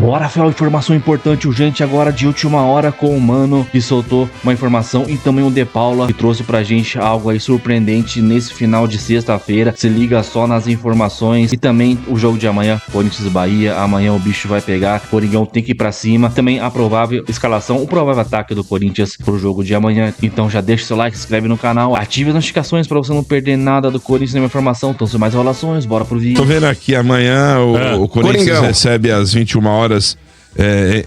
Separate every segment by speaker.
Speaker 1: Bora, Fel, informação importante, urgente agora de última hora com o Mano, que soltou uma informação, e também o De Paula, que trouxe pra gente algo aí surpreendente nesse final de sexta-feira. Se liga só nas informações. E também o jogo de amanhã, Corinthians e Bahia. Amanhã o bicho vai pegar, o Coringão tem que ir pra cima. Também a provável escalação, o provável ataque do Corinthians pro jogo de amanhã. Então já deixa seu like, se inscreve no canal, ative as notificações pra você não perder nada do Corinthians, nenhuma informação. Então, sem mais enrolações, bora pro vídeo.
Speaker 2: Tô vendo aqui, amanhã o Corinthians Coringão recebe às 21 horas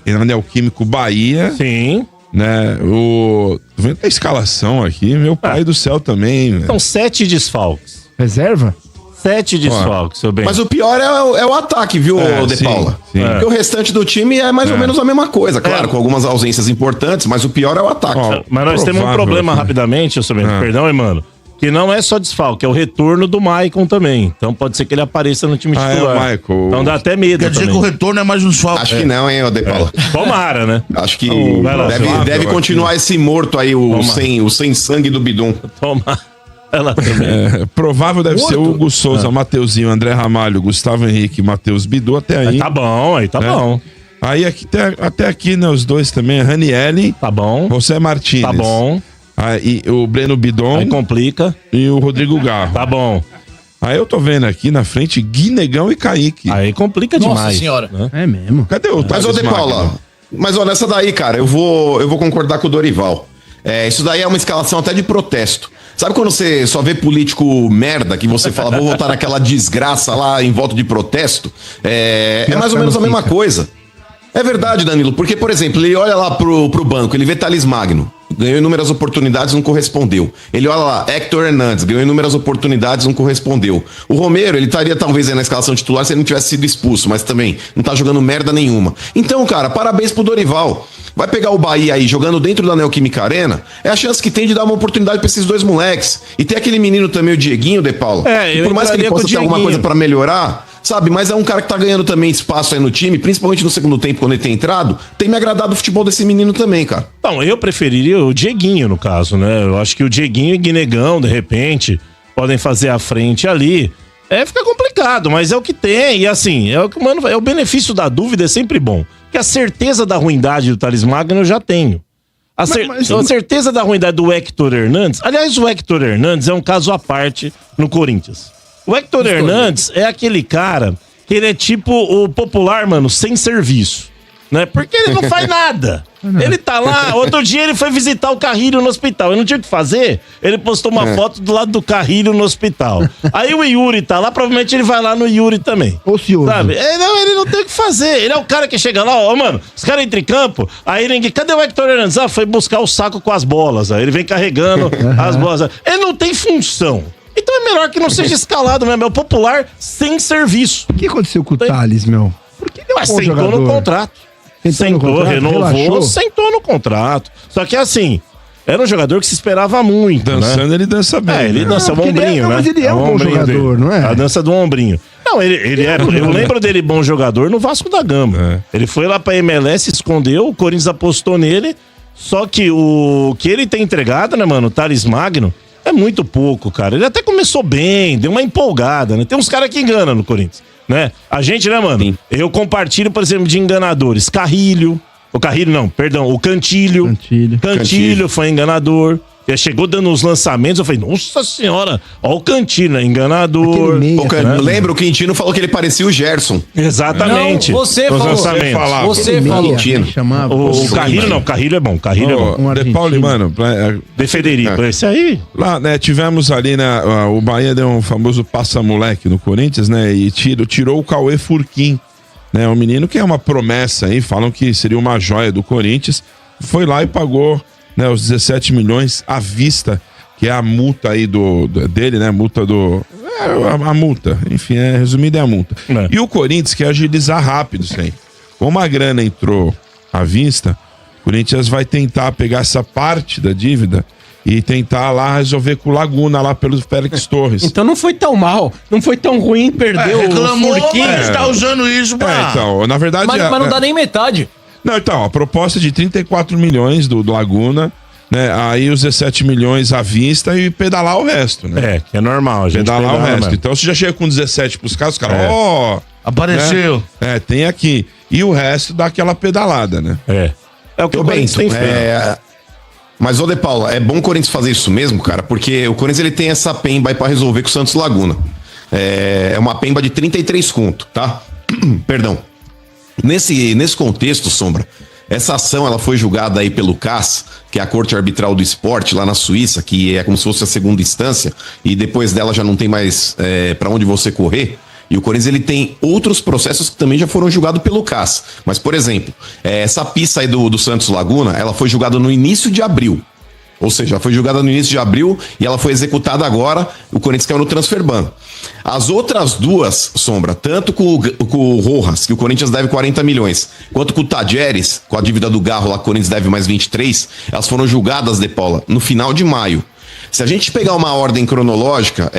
Speaker 2: na Neoquímico Bahia.
Speaker 3: Sim.
Speaker 2: Né? Tô vendo a escalação aqui, meu pai do céu também.
Speaker 3: São 7 desfalques.
Speaker 4: Reserva?
Speaker 3: 7 desfalques, seu bem.
Speaker 5: Mas o pior é o ataque, viu, De Paula?
Speaker 2: Sim.
Speaker 5: Porque o restante do time é mais ou menos a mesma coisa, claro, com algumas ausências importantes, mas o pior é o ataque.
Speaker 3: Mas nós temos um problema rapidamente, seu bem. Perdão, hein, mano. Que não é só desfalque, é o retorno do Maicon também. Então pode ser que ele apareça no time titular.
Speaker 2: É o Maicon.
Speaker 3: Então dá até medo.
Speaker 6: Quer dizer
Speaker 3: também.
Speaker 6: que o retorno é mais um desfalque.
Speaker 5: Acho que não, hein, De Paula.
Speaker 3: Tomara, né?
Speaker 5: Acho que deve
Speaker 2: Flávio
Speaker 5: continuar esse morto aí, o sem sangue do Bidon.
Speaker 3: Tomara. Ela também.
Speaker 2: Provável deve ser Hugo Souza, Mateuzinho, André Ramalho, Gustavo Henrique, Matheus Bidu, até aí.
Speaker 3: Tá bom, aí tá bom.
Speaker 2: Aí aqui, até aqui, né, os dois também, Ranieri.
Speaker 3: Tá bom.
Speaker 2: José Martínez.
Speaker 3: Tá bom.
Speaker 2: Aí o Breno Bidon.
Speaker 3: Aí complica.
Speaker 2: E o Rodrigo Garro.
Speaker 3: Tá bom.
Speaker 2: Aí eu tô vendo aqui na frente Guinegão e Kaique.
Speaker 3: Aí complica demais.
Speaker 6: Nossa senhora.
Speaker 3: Né?
Speaker 4: É mesmo.
Speaker 2: Cadê o
Speaker 5: Mas, ô De Paula, nessa daí, cara, eu vou concordar com o Dorival. Isso daí é uma escalação até de protesto. Sabe quando você só vê político merda, que você fala, vou votar naquela desgraça lá em voto de protesto? É mais ou menos a mesma coisa. É verdade, Danilo, porque, por exemplo, ele olha lá pro banco, ele vê Thales Magno, ganhou inúmeras oportunidades, não correspondeu. Ele olha lá, Hector Hernandes, ganhou inúmeras oportunidades, não correspondeu. O Romero, ele estaria talvez aí na escalação titular se ele não tivesse sido expulso, mas também não tá jogando merda nenhuma. Então, cara, parabéns pro Dorival. Vai pegar o Bahia aí jogando dentro da Neoquímica Arena, é a chance que tem de dar uma oportunidade pra esses dois moleques. E tem aquele menino também, o Dieguinho, De Paula.
Speaker 3: E
Speaker 5: por mais que ele possa ter alguma coisa pra melhorar, sabe, mas é um cara que tá ganhando também espaço aí no time, principalmente no segundo tempo, quando ele tem entrado. Tem me agradado o futebol desse menino também, cara.
Speaker 3: Então, eu preferiria o Dieguinho, no caso, né? Eu acho que o Dieguinho e Guinegão, de repente, podem fazer a frente ali. Fica complicado, mas é o que tem. E assim, é o benefício da dúvida é sempre bom. Porque a certeza da ruindade do Thales Magno eu já tenho. A certeza da ruindade do Hector Hernandes... Aliás, o Hector Hernandes é um caso à parte no Corinthians. O Hector Hernandes é aquele cara que ele é tipo o popular, mano, sem serviço. Né? Porque ele não faz nada. Ele tá lá, outro dia ele foi visitar o Carrilho no hospital. Ele não tinha o que fazer, ele postou uma foto do lado do Carrilho no hospital. Aí o Yuri tá lá, provavelmente ele vai lá no Yuri também.
Speaker 4: Ocioso.
Speaker 3: Sabe? Ele não tem o que fazer. Ele é o cara que chega lá, ó, mano, os caras entram em campo, aí ninguém... Cadê o Hector Hernandes? Foi buscar o saco com as bolas. Aí ele vem carregando as bolas. Ele não tem função. Então é melhor que não seja escalado mesmo. É o popular sem serviço.
Speaker 4: O que aconteceu com o Thales, meu? Por que deu um bom
Speaker 3: sentou
Speaker 4: jogador?
Speaker 3: no contrato. Sentou, renovou, relaxou. Sentou no contrato. Só que assim, era um jogador que se esperava muito.
Speaker 2: Dançando,
Speaker 3: né?
Speaker 2: Ele dança bem.
Speaker 3: Ele dança o ombrinho, né?
Speaker 4: Mas ele é um bom jogador, não é?
Speaker 3: A dança do ombrinho. Não, ele era. Eu lembro dele bom jogador no Vasco da Gama. Ele foi lá pra MLS, escondeu, o Corinthians apostou nele. Só que o que ele tem entregado, né, mano? O Thales Magno, é muito pouco, cara. Ele até começou bem, deu uma empolgada, né? Tem uns caras que enganam no Corinthians, né? A gente, né, mano? Sim. Eu compartilho, por exemplo, de enganadores. Carrilho. O Carrilho, não, perdão. O Cantilho. Cantilho foi enganador. Ele chegou dando uns lançamentos, eu falei, nossa senhora, ó o Cantilho, né? Enganador.
Speaker 5: Lembra, o Quintino falou que ele parecia o Gerson.
Speaker 3: Exatamente.
Speaker 7: Não, você falou. Você falou.
Speaker 3: O Carrilho não, o Carrilho é bom. Carrilho é bom.
Speaker 2: De Pauli, mano.
Speaker 3: De Federico, esse aí.
Speaker 2: Lá, né, tivemos ali, o Bahia deu um famoso passa-moleque no Corinthians, né? E tirou o Cauê Furquim, né? Um menino que é uma promessa aí, falam que seria uma joia do Corinthians. Foi lá e pagou, né, os 17 milhões à vista, que é a multa aí dele, né? Multa do... a multa, enfim, resumido é a multa. E o Corinthians quer agilizar rápido isso aí. Como a grana entrou à vista, o Corinthians vai tentar pegar essa parte da dívida e tentar lá resolver com o Laguna, lá pelo Félix Torres.
Speaker 7: Então não foi tão mal, não foi tão ruim, perdeu
Speaker 6: reclamou, o Furquim. Mas tá usando isso pra...
Speaker 2: então, na verdade...
Speaker 7: Mas não dá nem metade.
Speaker 2: Não, então, a proposta é de 34 milhões do Laguna, né? Aí os 17 milhões à vista e pedalar o resto, né?
Speaker 3: Que é normal, a gente
Speaker 2: pedalar o resto. Então, se já chega com 17 pros caras, os caras,
Speaker 6: apareceu.
Speaker 2: Né? Tem aqui. e o resto dá aquela pedalada, né?
Speaker 3: É o que
Speaker 5: Ô,
Speaker 3: o Corinthians
Speaker 5: Bento,
Speaker 3: tem feito.
Speaker 5: Mas, ô De Paula, é bom o Corinthians fazer isso mesmo, cara, porque o Corinthians ele tem essa pemba aí pra resolver com o Santos Laguna. É uma pemba de 33 conto, tá? Perdão. Nesse contexto, Sombra, essa ação ela foi julgada aí pelo CAS, que é a Corte Arbitral do Esporte lá na Suíça, que é como se fosse a segunda instância, e depois dela já não tem mais pra onde você correr. E o Corinthians ele tem outros processos que também já foram julgados pelo CAS. Mas, por exemplo, essa pista aí do Santos Laguna, ela foi julgada no início de abril. Ou seja, foi julgada no início de abril e ela foi executada agora. O Corinthians caiu no transferban. As outras duas, Sombra, tanto com o Rojas, que o Corinthians deve 40 milhões, quanto com o Tadjeres, com a dívida do Garro lá, que o Corinthians deve mais 23, elas foram julgadas, De Paula, no final de maio. Se a gente pegar uma ordem cronológica,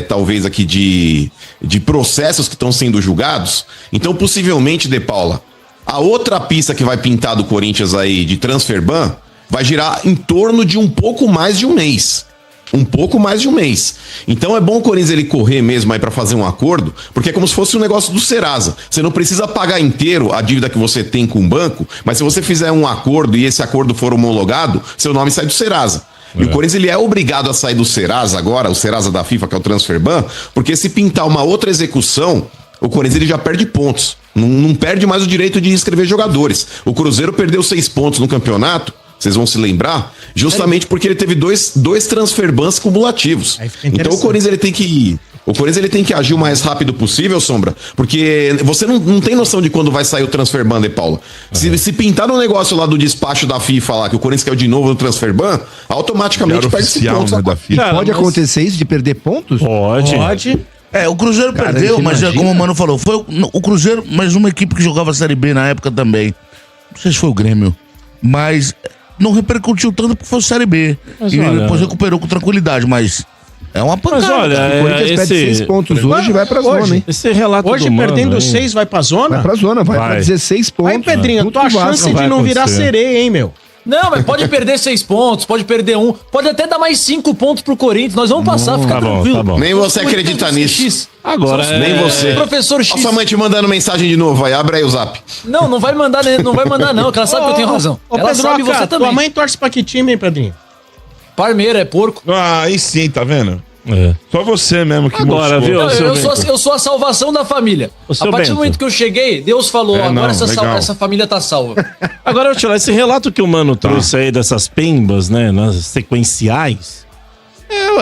Speaker 5: talvez aqui de processos que estão sendo julgados, então possivelmente, De Paula, a outra pista que vai pintar do Corinthians aí de transferban vai girar em torno de um pouco mais de um mês. Um pouco mais de um mês. Então é bom o Corinthians ele correr mesmo aí pra fazer um acordo, porque é como se fosse um negócio do Serasa. Você não precisa pagar inteiro a dívida que você tem com o banco, mas se você fizer um acordo e esse acordo for homologado, seu nome sai do Serasa. E o Corinthians ele é obrigado a sair do Serasa agora, o Serasa da FIFA, que é o Transferban, porque se pintar uma outra execução, o Corinthians ele já perde pontos. Não perde mais o direito de inscrever jogadores. O Cruzeiro perdeu 6 pontos no campeonato, vocês vão se lembrar, justamente porque ele teve dois transferbans cumulativos. Então o Corinthians ele tem que agir o mais rápido possível, Sombra, porque você não tem noção de quando vai sair o transferban, De Paula. Se pintar um negócio lá do despacho da FIFA lá, que o Corinthians caiu de novo no transferban, automaticamente perde esse pontos.
Speaker 2: Né, da FIFA.
Speaker 4: Pode acontecer isso de perder pontos?
Speaker 3: Pode.
Speaker 6: O Cruzeiro
Speaker 4: Cara,
Speaker 6: perdeu, mas
Speaker 4: imagina.
Speaker 6: como o Mano falou, foi o Cruzeiro, mas uma equipe que jogava a Série B na época também. Não sei se foi o Grêmio, mas não repercutiu tanto porque foi Série B.
Speaker 3: Mas
Speaker 6: e
Speaker 3: olha,
Speaker 6: depois recuperou com tranquilidade, mas é uma pancada.
Speaker 3: Mas olha,
Speaker 4: O Corinthians perde 6 pontos hoje e vai pra zona, hein?
Speaker 3: Esse relato
Speaker 7: Hoje,
Speaker 3: do Mano,
Speaker 7: perdendo
Speaker 3: hein?
Speaker 7: 6, vai pra zona?
Speaker 4: Vai pra zona, vai pra 16 pontos.
Speaker 7: Aí, Pedrinho,
Speaker 4: Tudo
Speaker 7: tua
Speaker 4: que o Vasco
Speaker 7: chance de
Speaker 3: vai
Speaker 7: não virar
Speaker 3: acontecer.
Speaker 7: sereia, hein, meu?
Speaker 8: Não, mas pode perder 6 pontos, pode perder 1, pode até dar mais 5 pontos pro Corinthians. Nós vamos passar, fica
Speaker 3: tá bom,
Speaker 8: tranquilo.
Speaker 3: tá bom.
Speaker 5: Nem você acredita nisso.
Speaker 3: Agora,
Speaker 5: Nem você.
Speaker 8: Professor X.
Speaker 5: Olha sua mãe te mandando mensagem de novo aí, abre aí o zap.
Speaker 8: Não vai mandar, não, que ela sabe que eu tenho razão. Ela
Speaker 7: Pedro,
Speaker 8: sabe você
Speaker 7: tua
Speaker 8: também.
Speaker 7: mãe torce pra que time, hein, Pedrinho?
Speaker 8: Parmeira, é porco.
Speaker 2: Ah, aí sim, tá vendo? Só você mesmo que
Speaker 3: Agora, viu?
Speaker 8: Não,
Speaker 3: seu
Speaker 8: eu sou a salvação da família.
Speaker 3: Ô, seu
Speaker 8: A partir do
Speaker 3: Bento.
Speaker 8: momento que eu cheguei, Deus falou,
Speaker 2: É,
Speaker 8: agora
Speaker 2: não, legal.
Speaker 8: essa família tá salva.
Speaker 3: Agora, eu te falar, esse relato que o Mano trouxe aí dessas pembas, né, nas sequenciais,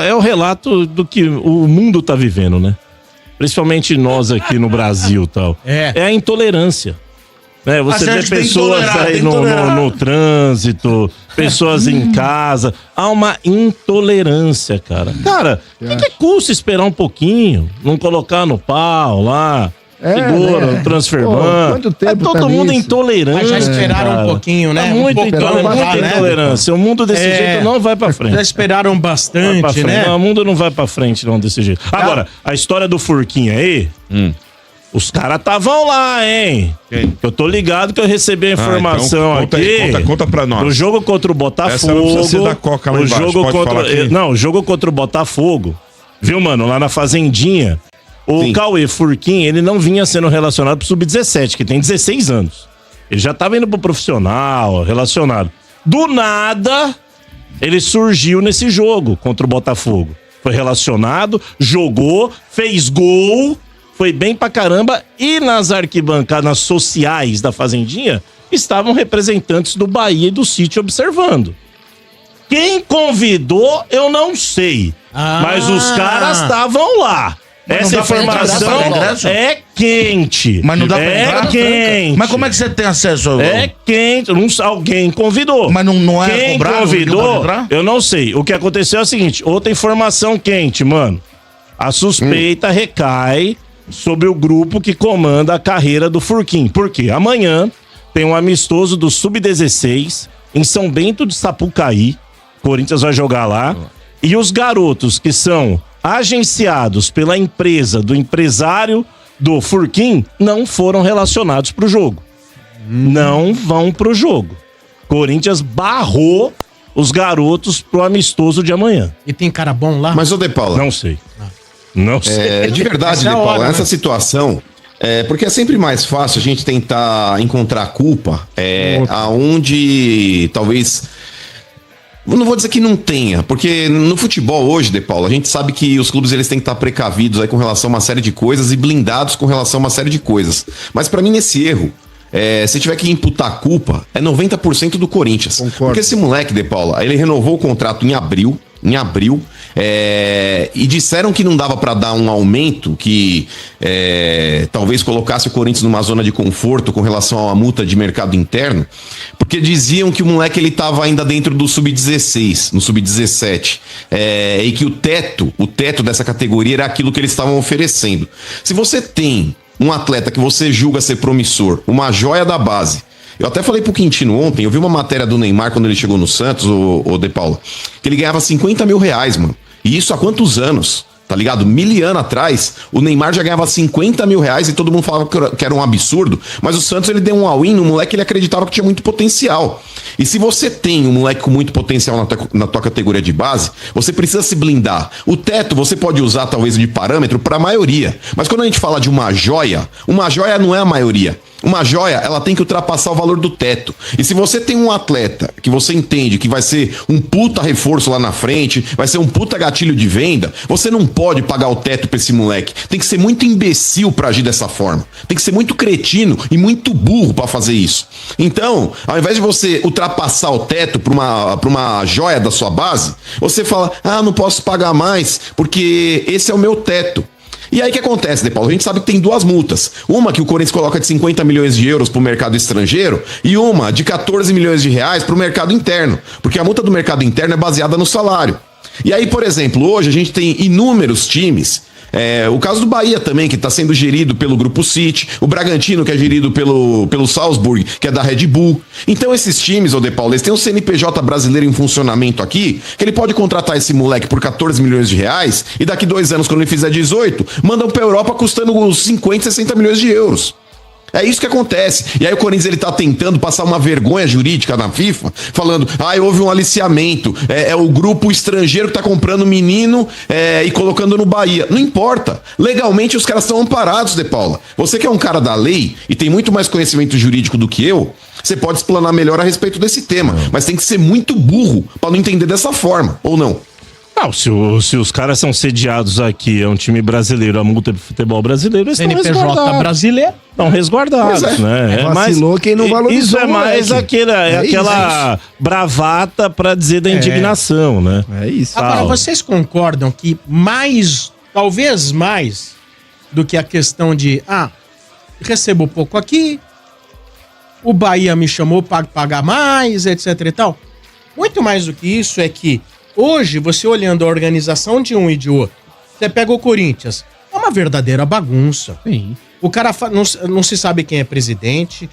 Speaker 3: é o relato do que o mundo tá vivendo, né? Principalmente nós aqui no Brasil e tal. É a intolerância. Né? Você
Speaker 6: A
Speaker 3: vê
Speaker 6: gente tem
Speaker 3: pessoas
Speaker 6: intolerado,
Speaker 3: aí
Speaker 6: tem
Speaker 3: no
Speaker 6: intolerado.
Speaker 3: trânsito, pessoas em casa. Há uma intolerância, cara. Cara, o que custa esperar um pouquinho? Não colocar no pau lá? Segura,
Speaker 4: né?
Speaker 3: o transfer
Speaker 4: Pô,
Speaker 3: ban.
Speaker 4: quanto tempo
Speaker 3: todo
Speaker 4: tá
Speaker 3: mundo
Speaker 4: nisso?
Speaker 3: intolerante.
Speaker 7: Mas já esperaram
Speaker 3: cara.
Speaker 7: um pouquinho, né?
Speaker 3: Tá muito
Speaker 7: Um pouquinho,
Speaker 3: intolerância,
Speaker 7: vai, né?
Speaker 3: intolerância. O mundo desse jeito não vai pra frente.
Speaker 7: Já esperaram
Speaker 3: Vai pra
Speaker 7: bastante,
Speaker 3: frente.
Speaker 7: né?
Speaker 3: Não, o mundo não vai pra frente não desse jeito. Agora, a história do Furquinho aí, os caras estavam lá, hein?
Speaker 2: Quem?
Speaker 3: Eu tô ligado que eu recebi a informação
Speaker 2: então conta
Speaker 3: aqui.
Speaker 2: aí, conta pra nós.
Speaker 3: No jogo contra o Botafogo.
Speaker 2: Essa não precisa ser da Coca lá
Speaker 3: o
Speaker 2: embaixo,
Speaker 3: jogo
Speaker 2: pode falar
Speaker 3: contra
Speaker 2: aqui.
Speaker 3: Não, o jogo contra o Botafogo. Viu, mano? Lá na Fazendinha. O
Speaker 5: Sim.
Speaker 3: Cauê Furquim, ele não vinha sendo relacionado pro Sub-17, que tem 16 anos. Ele já tava indo pro profissional, relacionado. Do nada, ele surgiu nesse jogo contra o Botafogo. Foi relacionado, jogou, fez gol, foi bem pra caramba. E nas arquibancadas sociais da Fazendinha, estavam representantes do Bahia e do City observando. Quem convidou, eu não sei. Mas os caras estavam lá. Essa
Speaker 6: dá pra entrar,
Speaker 3: informação
Speaker 6: dá pra ingresso?
Speaker 3: é quente.
Speaker 6: Mas não dá pra
Speaker 3: É
Speaker 6: entrar?
Speaker 3: quente.
Speaker 6: Mas como é que você tem acesso?
Speaker 3: É quente. Alguém convidou.
Speaker 6: Mas não é
Speaker 3: Quem
Speaker 6: cobrado? Ninguém pode
Speaker 3: convidou,
Speaker 6: entrar?
Speaker 3: eu não sei. O que aconteceu é o seguinte, outra informação quente, mano. A suspeita recai sobre o grupo que comanda a carreira do Furquim. Por quê? Amanhã tem um amistoso do Sub-16 em São Bento de Sapucaí. Corinthians vai jogar lá. E os garotos que são agenciados pela empresa do empresário do Furquim não foram relacionados pro jogo. Não vão pro jogo. Corinthians barrou os garotos pro amistoso de amanhã.
Speaker 7: E tem cara bom lá?
Speaker 5: Mas, ô De Paula,
Speaker 3: Não sei. Não sei.
Speaker 5: de verdade,
Speaker 7: Essa é
Speaker 5: De
Speaker 7: a
Speaker 5: Paula,
Speaker 7: hora,
Speaker 5: nessa
Speaker 7: né?
Speaker 5: situação, Porque é sempre mais fácil a gente tentar encontrar culpa aonde talvez... Eu não vou dizer que não tenha, porque no futebol hoje, De Paulo, a gente sabe que os clubes eles têm que estar precavidos aí com relação a uma série de coisas e blindados com relação a uma série de coisas. Mas pra mim, nesse erro, se tiver que imputar a culpa, é 90% do Corinthians.
Speaker 4: Concordo.
Speaker 5: Porque esse moleque, De Paulo, ele renovou o contrato em abril, e disseram que não dava pra dar um aumento que talvez colocasse o Corinthians numa zona de conforto com relação a uma multa de mercado interno, porque diziam que o moleque ele tava ainda dentro do sub-16, no sub-17, e que o teto dessa categoria era aquilo que eles estavam oferecendo. Se você tem um atleta que você julga ser promissor, uma joia da base. Eu até falei pro Quintino ontem, eu vi uma matéria do Neymar quando ele chegou no Santos, o De Paula, que ele ganhava 50 mil reais, mano. E isso há quantos anos? Tá ligado? 1000 anos atrás, o Neymar já ganhava 50 mil reais e todo mundo falava que era um absurdo. Mas o Santos, ele deu um all-in no moleque, ele acreditava que tinha muito potencial. E se você tem um moleque com muito potencial na tua categoria de base, você precisa se blindar. O teto você pode usar talvez de parâmetro para a maioria. Mas quando a gente fala de uma joia não é a maioria. Uma joia, ela tem que ultrapassar o valor do teto. E se você tem um atleta que você entende que vai ser um puta reforço lá na frente, vai ser um puta gatilho de venda, você não pode pagar o teto pra esse moleque. Tem que ser muito imbecil pra agir dessa forma. Tem que ser muito cretino e muito burro pra fazer isso. Então, ao invés de você ultrapassar o teto pra uma joia da sua base, você fala, não posso pagar mais porque esse é o meu teto. E aí o que acontece, De Paulo? A gente sabe que tem duas multas. Uma que o Corinthians coloca de 50 milhões de euros para o mercado estrangeiro e uma de 14 milhões de reais para o mercado interno. Porque a multa do mercado interno é baseada no salário. E aí, por exemplo, hoje a gente tem inúmeros times. O caso do Bahia também, que está sendo gerido pelo Grupo City, o Bragantino, que é gerido pelo Salzburg, que é da Red Bull. Então esses times, De Paulo, eles têm um CNPJ brasileiro em funcionamento aqui, que ele pode contratar esse moleque por 14 milhões de reais e daqui 2 anos, quando ele fizer 18, mandam pra Europa custando uns 50, 60 milhões de euros. É isso que acontece. E aí o Corinthians ele tá tentando passar uma vergonha jurídica na FIFA, falando, houve um aliciamento, é o grupo estrangeiro que tá comprando o menino e colocando no Bahia. Não importa. Legalmente os caras estão amparados, De Paula. Você que é um cara da lei e tem muito mais conhecimento jurídico do que eu, você pode explanar melhor a respeito desse tema. Mas tem que ser muito burro pra não entender dessa forma, ou não?
Speaker 3: Não, se os caras são sediados aqui, é um time brasileiro, a multa do futebol brasileiro, eles estão
Speaker 7: CNPJ brasileiro.
Speaker 3: Estão resguardados, né?
Speaker 4: Vacilou quem não valorizou.
Speaker 3: Isso é mais aquela bravata pra dizer da indignação, né?
Speaker 4: É isso.
Speaker 7: Agora, vocês concordam que talvez mais do que a questão de, recebo pouco aqui, o Bahia me chamou para pagar mais, etc e tal? Muito mais do que isso é que hoje, você olhando a organização de um e de outro, você pega o Corinthians, é uma verdadeira bagunça.
Speaker 4: Sim.
Speaker 7: O cara não se sabe quem é presidente,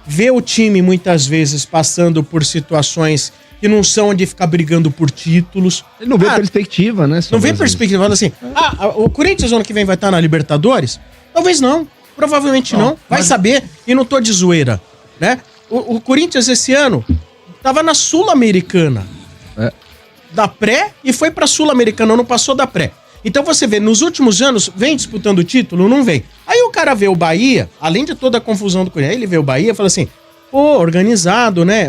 Speaker 7: vê o time muitas vezes passando por situações que não são de ficar brigando por títulos.
Speaker 4: Ele não vê perspectiva, né?
Speaker 7: Não vê perspectiva, fala assim, o Corinthians ano que vem vai estar na Libertadores? Talvez não, provavelmente não. Vai saber, e não tô de zoeira, né? O Corinthians esse ano tava na Sul-Americana. Da pré e foi pra Sul-Americana, não passou da pré. Então você vê, nos últimos anos, vem disputando o título, não vem. Aí o cara vê o Bahia, além de toda a confusão do Corinthians, ele vê o Bahia e fala assim, organizado, né?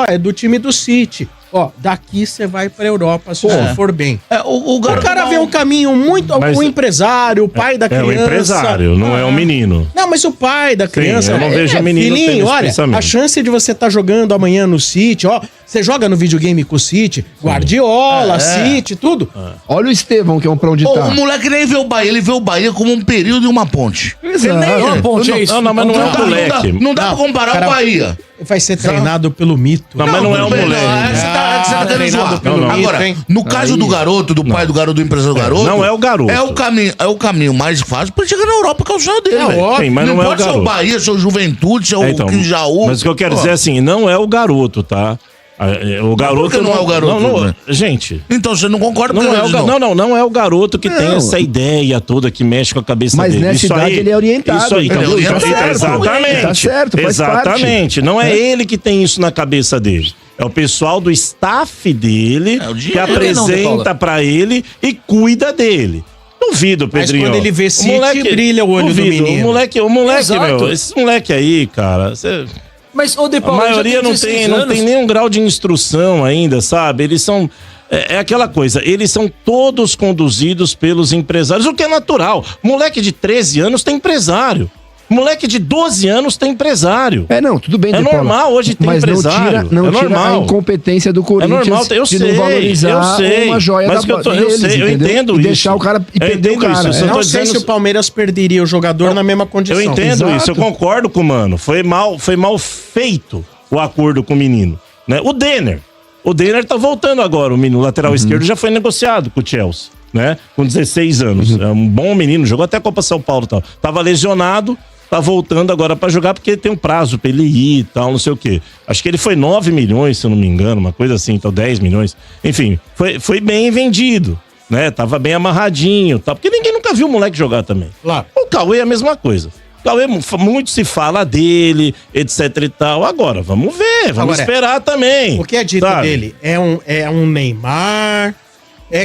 Speaker 7: É do time do City. Daqui você vai pra Europa se você for bem. O cara vê um caminho muito... o empresário, o pai da criança.
Speaker 3: É o empresário, não é o menino.
Speaker 7: Não, mas o pai da criança...
Speaker 3: eu não vejo o menino
Speaker 7: filhinho, olha, a chance de você estar jogando amanhã no City, você joga no videogame com o City, Guardiola, City, tudo.
Speaker 4: Olha o Estevão, que é um pra onde tá.
Speaker 6: O moleque nem vê o Bahia, ele vê o Bahia como um período e uma ponte.
Speaker 4: Exato.
Speaker 8: Uma ponte, é isso.
Speaker 3: Não, mas não é o moleque.
Speaker 6: Não dá pra comparar o Bahia.
Speaker 7: Vai ser treinado pelo mito.
Speaker 3: Não, mas não é o moleque.
Speaker 6: Você tá querendo zoar. Agora, no caso do garoto, do pai do garoto, do empresário do garoto...
Speaker 3: Não é o garoto.
Speaker 6: É o caminho mais fácil pra ele chegar na Europa, que é o sonho dele, velho.
Speaker 3: Sim, mas não é o
Speaker 6: pode ser o Bahia, ser o Juventude, ser o Quinjaú.
Speaker 3: Mas o que eu quero dizer é assim, não é o garoto, tá? O garoto...
Speaker 6: Por que não é o garoto?
Speaker 3: Né? Gente...
Speaker 6: Então você não concorda com
Speaker 3: eles, não é o garoto que tem essa ideia toda, que mexe com a cabeça dele.
Speaker 4: Mas nessa idade ele é orientado.
Speaker 3: Isso aí,
Speaker 6: ele é orientado.
Speaker 3: Exatamente.
Speaker 4: Tá certo, faz
Speaker 3: exatamente.
Speaker 4: parte.
Speaker 3: Não é ele que tem isso na cabeça dele. É o pessoal do staff dele que apresenta pra ele e cuida dele. Duvido, Pedrinho.
Speaker 7: Mas quando ele vê City, brilha o olho do menino.
Speaker 3: O moleque,
Speaker 8: Exato.
Speaker 3: meu, esse moleque aí, cara,
Speaker 8: Mas, ô, De
Speaker 3: a
Speaker 8: Paulo, já
Speaker 3: maioria não
Speaker 8: 16
Speaker 3: tem
Speaker 8: anos.
Speaker 3: nenhum grau de instrução ainda, sabe? Eles são... É aquela coisa, eles são todos conduzidos pelos empresários, o que é natural. Moleque de 13 anos tem empresário. Moleque de 12 anos tem empresário.
Speaker 4: Não, tudo bem,
Speaker 3: É
Speaker 4: De Paula.
Speaker 3: normal hoje ter
Speaker 4: Mas
Speaker 3: empresário.
Speaker 4: não
Speaker 3: É
Speaker 4: tira
Speaker 3: normal.
Speaker 4: a incompetência do
Speaker 3: É
Speaker 4: Corinthians
Speaker 3: normal, eu
Speaker 4: de
Speaker 3: sei,
Speaker 4: não valorizar uma joia
Speaker 3: mas que eu
Speaker 4: deles,
Speaker 3: sei, eu
Speaker 4: entendeu?
Speaker 3: entendo
Speaker 4: e
Speaker 3: isso.
Speaker 4: deixar o cara e
Speaker 3: Eu
Speaker 4: perder o
Speaker 3: entendo
Speaker 4: cara.
Speaker 3: isso, eu
Speaker 7: Não
Speaker 3: tô
Speaker 7: sei
Speaker 3: dizendo-
Speaker 7: se o Palmeiras perderia o jogador na mesma condição.
Speaker 3: Eu entendo
Speaker 4: Exato.
Speaker 3: isso, eu concordo com o Mano. Foi mal feito o acordo com o menino. Né? O Denner tá voltando agora, o menino lateral esquerdo já foi negociado com o Chelsea, né? Com 16 anos. É um bom menino, jogou até a Copa São Paulo e tal. Tava lesionado, tá voltando agora pra jogar porque tem um prazo pra ele ir e tal, não sei o quê. Acho que ele foi 9 milhões, se eu não me engano, uma coisa assim, então 10 milhões. Enfim, foi bem vendido, né? Tava bem amarradinho, tal, porque ninguém nunca viu o moleque jogar também.
Speaker 7: Claro.
Speaker 3: O Cauê é a mesma coisa. O Cauê, muito se fala dele, etc e tal. Agora, vamos ver, vamos
Speaker 7: Agora,
Speaker 3: esperar também.
Speaker 7: O que é dito
Speaker 3: sabe?
Speaker 7: dele? É um Neymar?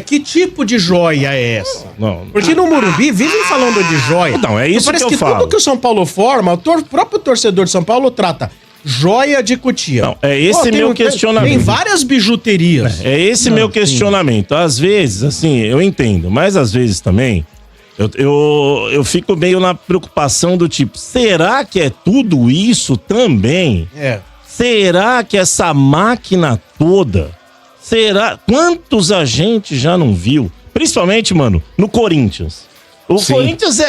Speaker 7: Que tipo de joia é essa?
Speaker 3: Não.
Speaker 7: Porque no Morumbi vivem falando de joia.
Speaker 3: Não, é isso
Speaker 7: Parece
Speaker 3: que eu
Speaker 7: que
Speaker 3: falo.
Speaker 7: tudo que o São Paulo forma, o próprio torcedor de São Paulo trata joia de Cotia.
Speaker 3: Não, é esse meu questionamento.
Speaker 7: Tem várias bijuterias.
Speaker 3: É esse meu questionamento. Às vezes, assim, eu entendo, mas às vezes também eu fico meio na preocupação do tipo, será que é tudo isso também?
Speaker 7: É.
Speaker 3: Será que essa máquina toda, quantos a gente já não viu? Principalmente, mano, no Corinthians. O
Speaker 5: Sim.
Speaker 3: Corinthians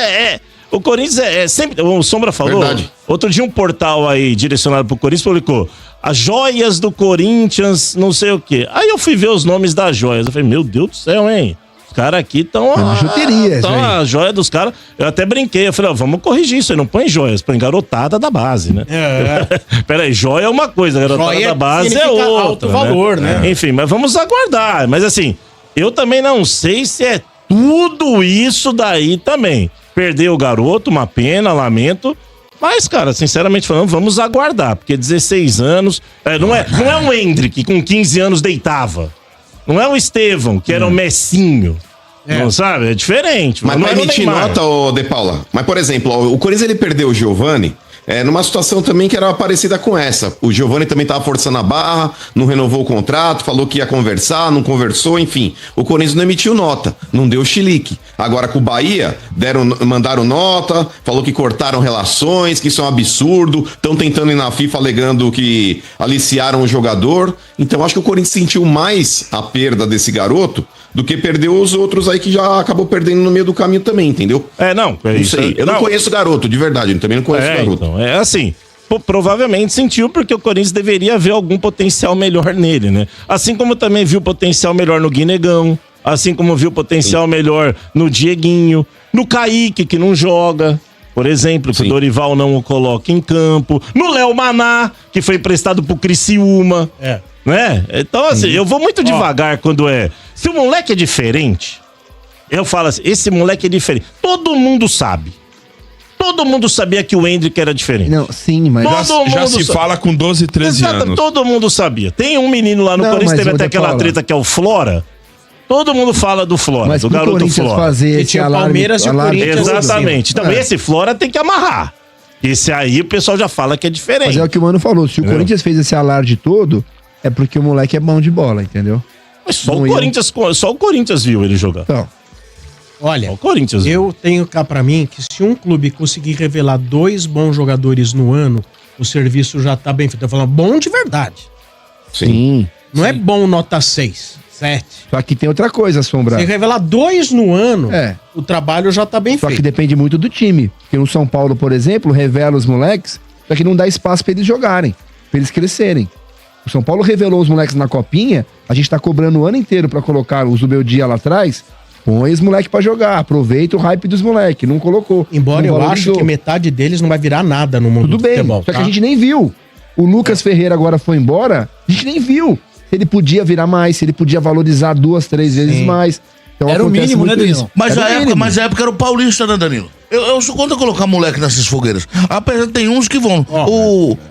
Speaker 3: o Corinthians é sempre, o Sombra falou,
Speaker 5: Verdade.
Speaker 3: outro dia um portal aí direcionado pro Corinthians publicou as joias do Corinthians, não sei o quê. Aí eu fui ver os nomes das joias, eu falei, meu Deus do céu, hein? Os caras aqui estão
Speaker 4: bijuteria, isso aí.
Speaker 3: a joia dos caras. Eu até brinquei, eu falei, ó, vamos corrigir isso aí, não põe joias, põe garotada da base, né? Peraí, joia é uma coisa, garotada
Speaker 7: Joia
Speaker 3: da base é
Speaker 7: significa
Speaker 3: outra.
Speaker 7: alto valor, né?
Speaker 3: Enfim, mas vamos aguardar. Mas assim, eu também não sei se é tudo isso daí também. Perdeu o garoto, uma pena, lamento. Mas, cara, sinceramente falando, vamos aguardar, porque 16 anos. Não é o Hendrick que com 15 anos deitava. Não é o Estevão, que era o Messinho. Não sabe? É diferente.
Speaker 5: Mas
Speaker 3: não
Speaker 5: pra
Speaker 3: era o
Speaker 5: emitir
Speaker 3: Neymar.
Speaker 5: nota, ô De Paula. Mas, por exemplo, ó, o Corinthians ele perdeu o Giovani numa situação também que era parecida com essa. O Giovani também tava forçando a barra, não renovou o contrato, falou que ia conversar, não conversou, enfim. O Corinthians não emitiu nota, não deu chilique. Agora com o Bahia, mandaram nota, falou que cortaram relações, que isso é um absurdo, estão tentando ir na FIFA alegando que aliciaram o jogador. Então acho que o Corinthians sentiu mais a perda desse garoto do que perdeu os outros aí que já acabou perdendo no meio do caminho também, entendeu?
Speaker 3: Não.
Speaker 5: Não sei. Eu não conheço o garoto, de verdade. Eu também não conheço o garoto.
Speaker 3: Então, é assim. Provavelmente sentiu porque o Corinthians deveria ver algum potencial melhor nele, né? Assim como também viu potencial melhor no Guinegão, assim como viu potencial melhor no Dieguinho, no Kaique, que não joga, por exemplo, que o Dorival não o coloca em campo, no Léo Maná, que foi emprestado pro Criciúma. Né? Então, assim, eu vou muito devagar quando é. Se o moleque é diferente, eu falo assim, esse moleque é diferente. Todo mundo sabe. Todo mundo sabia que o Hendrick era diferente.
Speaker 4: Não, sim, mas...
Speaker 2: Já se fala com 12, 13 anos.
Speaker 3: Todo mundo sabia. Tem um menino lá no
Speaker 4: Não,
Speaker 3: Corinthians,
Speaker 4: mas
Speaker 3: teve
Speaker 4: eu
Speaker 3: até
Speaker 4: vou
Speaker 3: aquela
Speaker 4: falar.
Speaker 3: treta que é o Flora. Todo mundo fala do Flora,
Speaker 4: Mas
Speaker 3: do
Speaker 4: pro
Speaker 3: garoto
Speaker 4: Corinthians
Speaker 3: Flora.
Speaker 4: fazer
Speaker 7: Que
Speaker 4: esse
Speaker 7: tinha o
Speaker 4: alarme...
Speaker 7: Palmeiras e o
Speaker 4: alarme
Speaker 7: Corinthians
Speaker 4: todo.
Speaker 3: Exatamente. Então, esse Flora tem que amarrar. Esse aí o pessoal já fala que é diferente.
Speaker 4: Mas é o que o Mano falou, se o Corinthians fez esse alarde todo, é porque o moleque é bom de bola, entendeu?
Speaker 3: Mas só
Speaker 4: não
Speaker 3: o
Speaker 4: ia-
Speaker 3: Corinthians viu ele jogar.
Speaker 4: Então,
Speaker 7: Olha,
Speaker 3: Só o Corinthians viu.
Speaker 7: eu tenho cá pra mim que se um clube conseguir revelar 2 bons jogadores no ano, o serviço já tá bem feito. Eu tô falando bom de verdade.
Speaker 4: sim.
Speaker 7: Não é bom nota 6, 7.
Speaker 4: Só que tem outra coisa, Sombra.
Speaker 7: Se revelar 2 no ano, o trabalho já tá bem
Speaker 4: Só que
Speaker 7: feito.
Speaker 4: depende muito do time. Porque no São Paulo, por exemplo, revela os moleques, só que não dá espaço pra eles jogarem, pra eles crescerem. O São Paulo revelou os moleques na copinha, a gente tá cobrando o ano inteiro pra colocar os do meu dia lá atrás. Põe os moleques pra jogar, aproveita o hype dos moleques, não colocou.
Speaker 7: Embora
Speaker 4: não
Speaker 7: eu
Speaker 4: valorizou.
Speaker 7: acho que metade deles não vai virar nada no mundo
Speaker 4: Tudo
Speaker 7: do
Speaker 4: bem,
Speaker 7: futebol.
Speaker 4: só que
Speaker 7: tá?
Speaker 4: a gente nem viu. O Lucas Ferreira agora foi embora, a gente nem viu se ele podia virar mais, se ele podia valorizar 2, 3 vezes mais. Então
Speaker 8: Era o
Speaker 4: acontece
Speaker 8: mínimo,
Speaker 4: muito
Speaker 8: né,
Speaker 4: isso.
Speaker 6: Mas
Speaker 4: Era
Speaker 6: a,
Speaker 4: o
Speaker 6: época,
Speaker 4: mínimo.
Speaker 6: mas a época era o Paulista, né, Danilo? Eu sou contra colocar moleque nessas fogueiras. Apesar de tem uns que vão.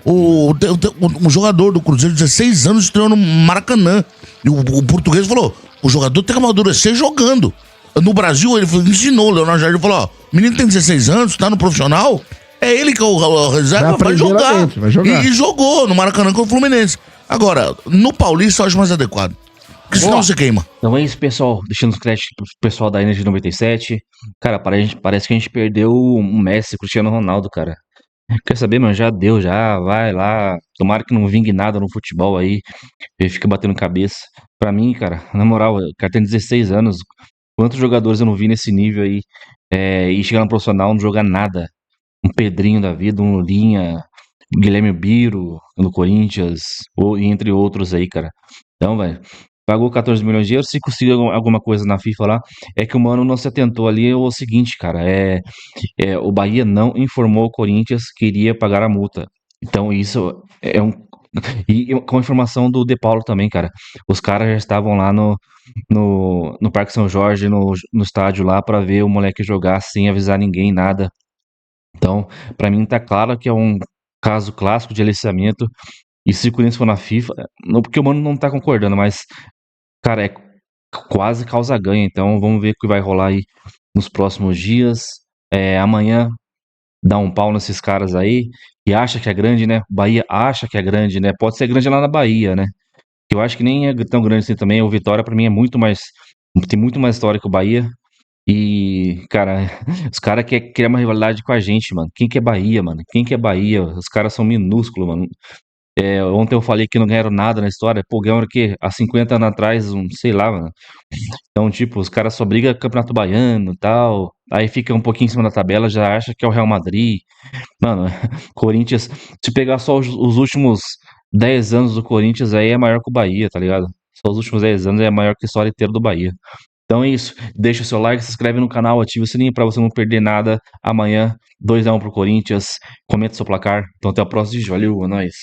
Speaker 6: Um jogador do Cruzeiro de 16 anos estreou no Maracanã. E o português falou: o jogador tem que amadurecer jogando. No Brasil, ele ensinou o Leonardo Jardim, falou, ó, o menino tem 16 anos, tá no profissional, é ele que é o reserva, vai
Speaker 4: aprender lá
Speaker 6: jogar.
Speaker 4: dentro, vai jogar.
Speaker 6: E jogou no Maracanã com o Fluminense. Agora, no Paulista eu acho mais adequado. Porque senão você queima.
Speaker 1: Então é isso, pessoal. Deixando os créditos pro pessoal da Energia 97. Cara, parece que a gente perdeu o Messi, o Cristiano Ronaldo, cara. Quer saber, mano? Já deu, já. Vai lá. Tomara que não vingue nada no futebol aí. Ele fica batendo cabeça. Pra mim, cara, na moral, o cara tem 16 anos. Quantos jogadores eu não vi nesse nível aí? E chegar no profissional, não jogar nada. Um Pedrinho da vida, um Linha, o Guilherme Biro no Corinthians, e entre outros aí, cara. Então, velho, pagou 14 milhões de euros, se conseguir alguma coisa na FIFA lá, é que o mano não se atentou ali, é o seguinte, cara, o Bahia não informou o Corinthians que iria pagar a multa. Então, isso é um... E com a informação do De Paulo também, cara, os caras já estavam lá no Parque São Jorge, no estádio lá, pra ver o moleque jogar sem avisar ninguém, nada. Então, pra mim tá claro que é um caso clássico de aliciamento. E se o Corinthians for na FIFA, não porque o mano não tá concordando, mas, cara, é quase causa ganha. Então, vamos ver o que vai rolar aí nos próximos dias. Amanhã dá um pau nesses caras aí e acha que é grande, né? O Bahia acha que é grande, né? Pode ser grande lá na Bahia, né? Eu acho que nem é tão grande assim também. O Vitória, pra mim, tem muito mais história que o Bahia. E, cara, os caras querem criar uma rivalidade com a gente, mano. Quem que é Bahia, mano? Quem que é Bahia? Os caras são minúsculos, mano. Ontem eu falei que não ganharam nada na história. Pô, ganharam o quê? Há 50 anos atrás, sei lá, mano. Então, tipo, os caras só brigam Campeonato Baiano e tal. Aí fica um pouquinho em cima da tabela, já acha que é o Real Madrid. Mano, Corinthians, se pegar só os últimos 10 anos do Corinthians, aí é maior que o Bahia, tá ligado? Só os últimos 10 anos é maior que a história inteira do Bahia. Então é isso. Deixa o seu like, se inscreve no canal, ativa o sininho pra você não perder nada. Amanhã, 2-1 pro Corinthians. Comenta seu placar. Então até o próximo vídeo. Valeu, é nóis.